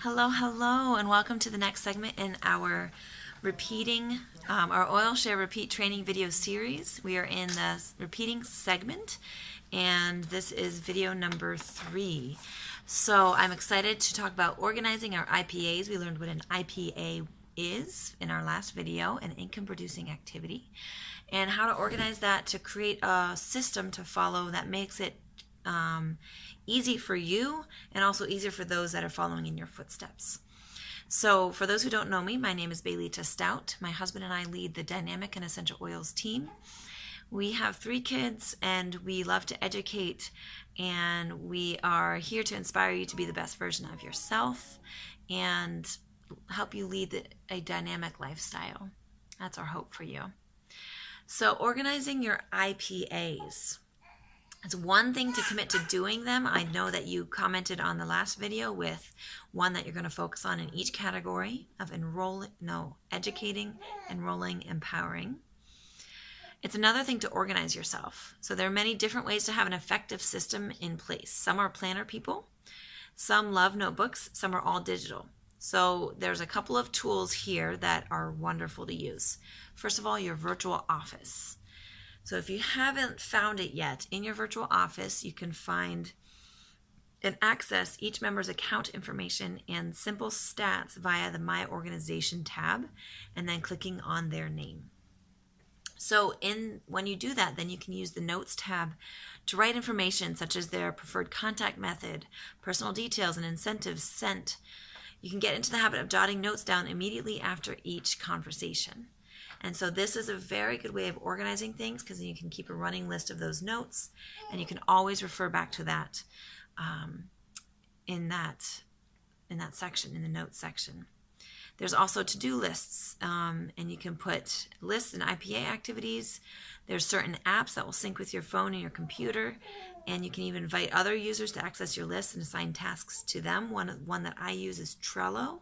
Hello, hello, and welcome to the next segment in our our oil share repeat training video series. We are in the repeating segment, and this is video number 3. So I'm excited to talk about organizing our IPAs. We learned what an IPA is in our last video, an income producing activity, and how to organize that to create a system to follow that makes it easy for you and also easier for those that are following in your footsteps. So for those who don't know me, my name is Baylita Stout. My husband and I lead the Dynamic and Essential Oils team. We have 3 kids and we love to educate, and we are here to inspire you to be the best version of yourself and help you lead a dynamic lifestyle. That's our hope for you. So organizing your IPAs. It's one thing to commit to doing them. I know that you commented on the last video with one that you're going to focus on in each category of educating, enrolling, empowering. It's another thing to organize yourself. So there are many different ways to have an effective system in place. Some are planner people, some love notebooks, some are all digital. So there's a couple of tools here that are wonderful to use. First of all, your virtual office. So if you haven't found it yet, in your virtual office, you can find and access each member's account information and simple stats via the My Organization tab, and then clicking on their name. So when you do that, then you can use the Notes tab to write information such as their preferred contact method, personal details, and incentives sent. You can get into the habit of jotting notes down immediately after each conversation. And so this is a very good way of organizing things, because you can keep a running list of those notes, and you can always refer back to that in that section, in the notes section. There's also to-do lists, and you can put lists and IPA activities. There's certain apps that will sync with your phone and your computer, and you can even invite other users to access your list and assign tasks to them. One that I use is Trello,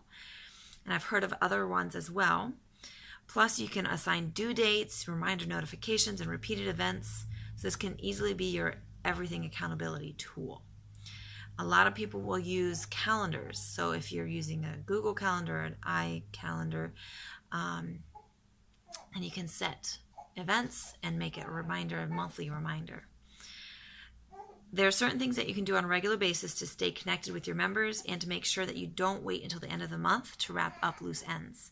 and I've heard of other ones as well. Plus, you can assign due dates, reminder notifications, and repeated events. So this can easily be your everything accountability tool. A lot of people will use calendars. So if you're using a Google Calendar, an iCalendar, and you can set events and make it a monthly reminder. There are certain things that you can do on a regular basis to stay connected with your members and to make sure that you don't wait until the end of the month to wrap up loose ends.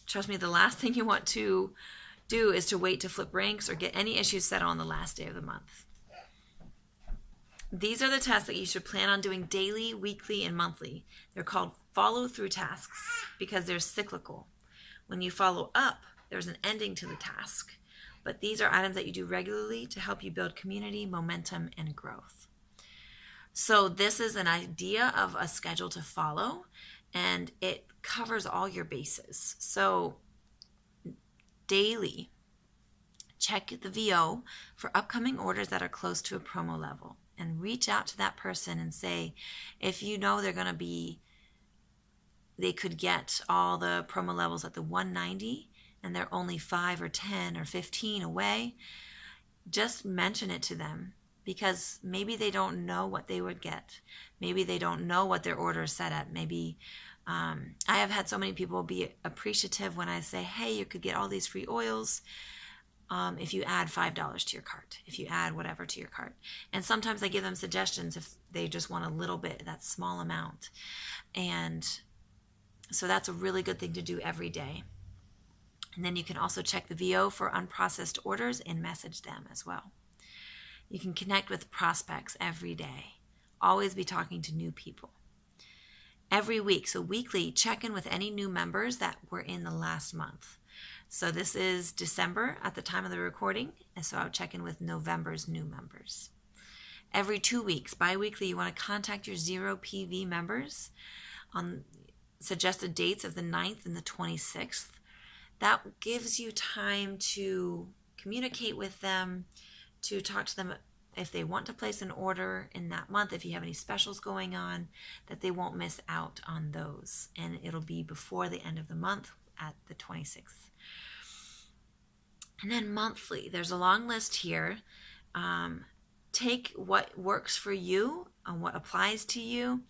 Trust me, the last thing you want to do is to wait to flip ranks or get any issues settled on the last day of the month. These are the tasks that you should plan on doing daily, weekly, and monthly. They're called follow-through tasks because they're cyclical. When you follow up, there's an ending to the task. But these are items that you do regularly to help you build community, momentum, and growth. So this is an idea of a schedule to follow, and it covers all your bases. So daily, check the VO for upcoming orders that are close to a promo level, and reach out to that person and say, if you know they could get all the promo levels at the 190 and they're only 5 or 10 or 15 away, just mention it to them, because maybe they don't know what they would get. Maybe they don't know what their order is set at. Maybe I have had so many people be appreciative when I say, hey, you could get all these free oils if you add $5 to your cart, if you add whatever to your cart. And sometimes I give them suggestions if they just want a little bit, that small amount. And so that's a really good thing to do every day. And then you can also check the VO for unprocessed orders and message them as well. You can connect with prospects every day. Always be talking to new people. Every week, so weekly, check in with any new members that were in the last month. So this is December at the time of the recording, and so I'll check in with November's new members. Every 2 weeks, bi-weekly, you want to contact your 0 PV members on suggested dates of the 9th and the 26th. That gives you time to communicate with them, to talk to them if they want to place an order in that month, if you have any specials going on, that they won't miss out on those. And it'll be before the end of the month at the 26th. And then monthly, there's a long list here. Take what works for you and what applies to you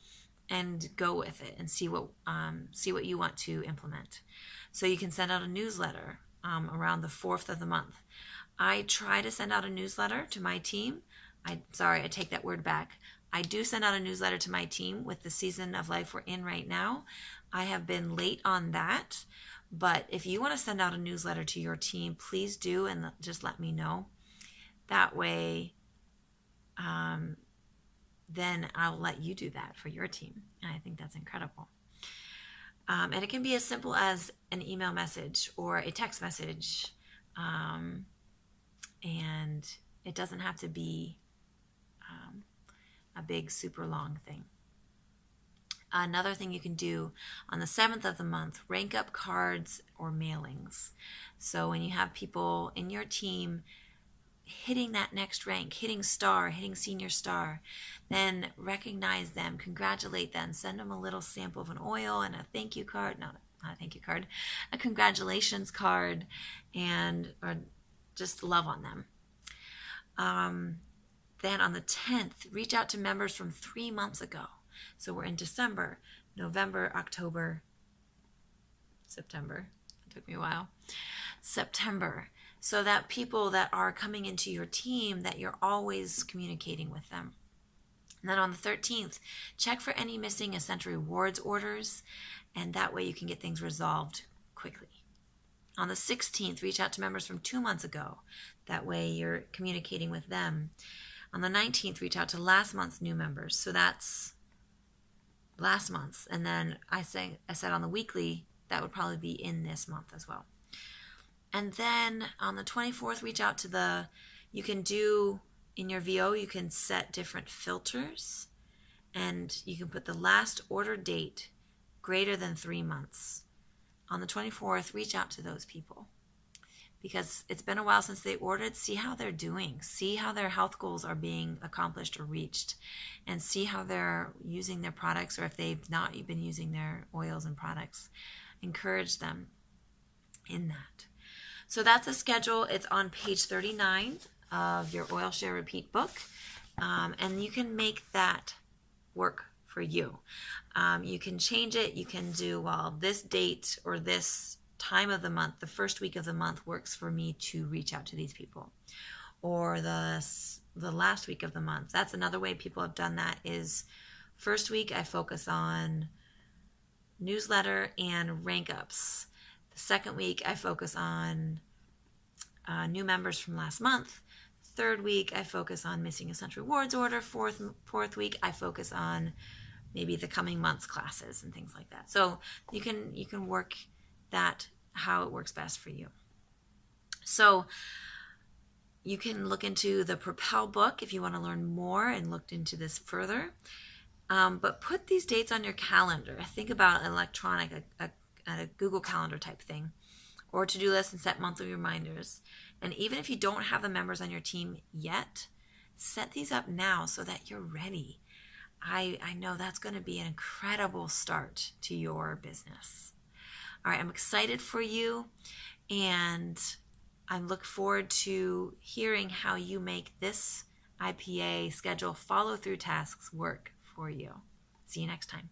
and go with it and see what you want to implement. So you can send out a newsletter around the 4th of the month. I try to send out a newsletter to my team. I take that word back. I do send out a newsletter to my team with the season of life we're in right now. I have been late on that, but if you want to send out a newsletter to your team, please do, and just let me know. That way, then I'll let you do that for your team. And I think that's incredible. And it can be as simple as an email message or a text message. And it doesn't have to be a big, super long thing. Another thing you can do on the 7th of the month, rank up cards or mailings. So when you have people in your team hitting that next rank, hitting star, hitting senior star, then recognize them, congratulate them, send them a little sample of an oil and a thank you card, not a thank you card, a congratulations card, or just love on them. Then on the 10th, reach out to members from 3 months ago. So we're in December, November, October, September. It took me a while. September. So that people that are coming into your team, that you're always communicating with them. And then on the 13th, check for any missing Essential Rewards orders, and that way you can get things resolved quickly. On the 16th, reach out to members from 2 months ago. That way you're communicating with them. On the 19th, reach out to last month's new members. So that's last month's. And then I said on the weekly, that would probably be in this month as well. And then on the 24th, reach out to you can do in your VO, you can set different filters, and you can put the last order date greater than 3 months. On the 24th, reach out to those people because it's been a while since they ordered. See how they're doing. See how their health goals are being accomplished or reached, and see how they're using their products, or if they've not been using their oils and products. Encourage them in that. So that's a schedule. It's on page 39 of your Oil Share Repeat book, and you can make that work for you. You can change it. You can do, this date or this time of the month, the first week of the month works for me to reach out to these people, or the last week of the month. That's another way people have done that. Is first week I focus on newsletter and rank ups. The second week I focus on new members from last month. Third week I focus on missing Essential Rewards order. Fourth week I focus on maybe the coming month's classes and things like that. So you can work that how it works best for you. So you can look into the Propel book if you want to learn more and look into this further. But put these dates on your calendar. Think about electronic, a Google Calendar type thing, or to-do list, and set monthly reminders. And even if you don't have the members on your team yet, set these up now so that you're ready. I know that's going to be an incredible start to your business. All right, I'm excited for you, and I look forward to hearing how you make this IPA schedule follow-through tasks work for you. See you next time.